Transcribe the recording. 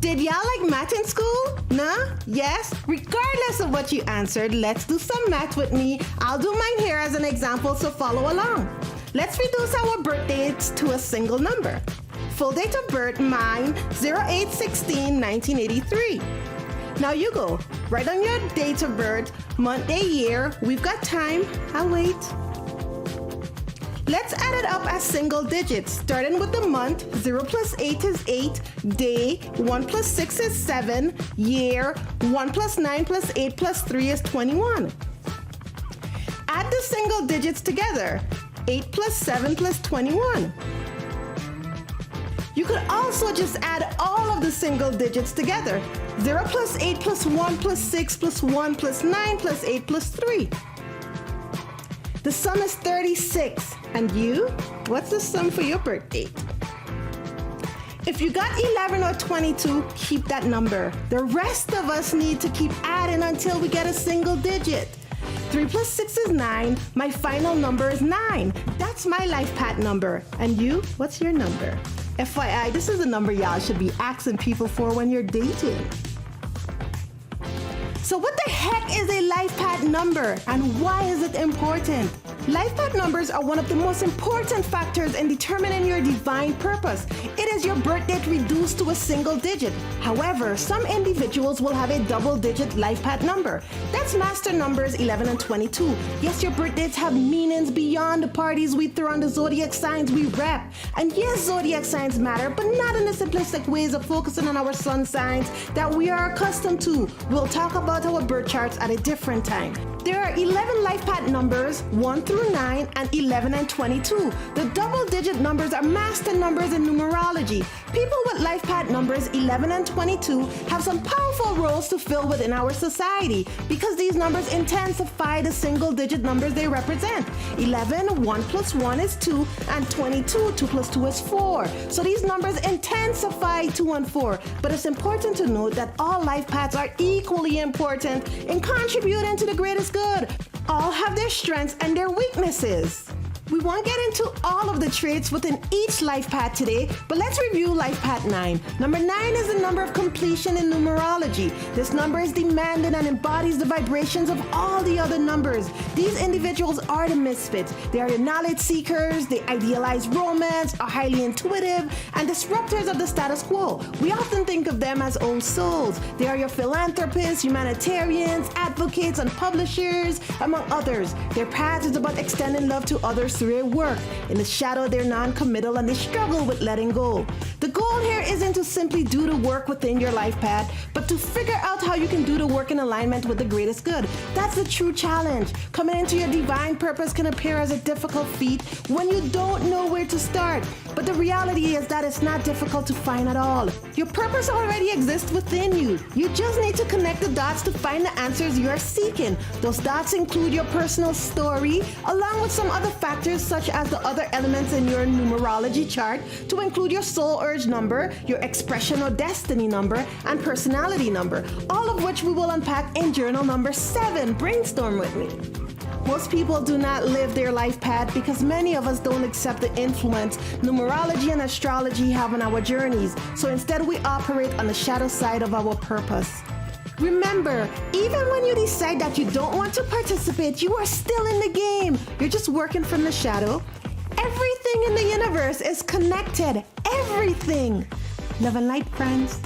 Did y'all like math in school? Nah? Yes? Regardless of what you answered, let's do some math with me. I'll do mine here as an example, so follow along. Let's reduce our birth dates to a single number. Full date of birth, mine, 08/16/1983. Now you go. Write on your date of birth, month, day, year. We've got time. I'll wait. Let's add it up as single digits, starting with the month. 0 plus 8 is 8. Day, 1 plus 6 is 7. Year, 1 plus 9 plus 8 plus 3 is 21. Add the single digits together. 8 plus 7 plus 21. You could also just add all of the single digits together. 0 plus 8 plus 1 plus 6 plus 1 plus 9 plus 8 plus 3. The sum is 36. And you? What's the sum for your birth date? If you got 11 or 22, keep that number. The rest of us need to keep adding until we get a single digit. 3 plus 6 is 9. My final number is 9. That's my life path number. And you? What's your number? FYI, this is the number y'all should be asking people for when you're dating. So what the heck is a life path number and why is it important? Life path numbers are one of the most important factors in determining your divine purpose. It is your birth date reduced to a single digit. However, some individuals will have a double-digit life path number. That's master numbers 11 and 22. Yes, your birth dates have meanings beyond the parties we throw on the zodiac signs we rep. And yes, zodiac signs matter, but not in the simplistic ways of focusing on our sun signs that we are accustomed to. We'll talk about our birth charts at a different time. There are 11 life path numbers, 1 through 9, and 11 and 22. The double-digit numbers are master numbers in numerology. People with life path numbers 11 and 22 have some powerful roles to fill within our society because these numbers intensify the single-digit numbers they represent. 11, 1 plus 1 is 2, and 22, 2 plus 2 is 4. So these numbers intensify 2 and 4. But it's important to note that all life paths are equally important in contributing to the greatest good. All have their strengths and their weaknesses. We won't get into all of the traits within each life path today, but let's review life path 9. Number 9 is the number of completion in numerology. This number is demanding and embodies the vibrations of all the other numbers. These individuals are the misfits. They are the knowledge seekers, they idealize romance, are highly intuitive, and disruptors of the status quo. We often think of them as old souls. They are your philanthropists, humanitarians, advocates, and publishers, among others. Their path is about extending love to others through their work. In the shadow, they're non-committal and they struggle with letting go. The goal here isn't to simply do the work within your life path, but to figure out how you can do the work in alignment with the greatest good. That's the true challenge. Coming into your divine purpose can appear as a difficult feat when you don't know where to start. But the reality is that it's not difficult to find at all. Your purpose already exists within you. You just need to connect the dots to find the answers you are seeking. Those dots include your personal story, along with some other factors such as the other elements in your numerology chart, to include your soul urge number, your expression or destiny number, and personality number, all of which we will unpack in journal number 7. Brainstorm with me. Most people do not live their life path because many of us don't accept the influence numerology and astrology have on our journeys. So instead we operate on the shadow side of our purpose. Remember, even when you decide that you don't want to participate, you are still in the game. You're just working from the shadow. Everything in the universe is connected. Everything. Love and light, friends.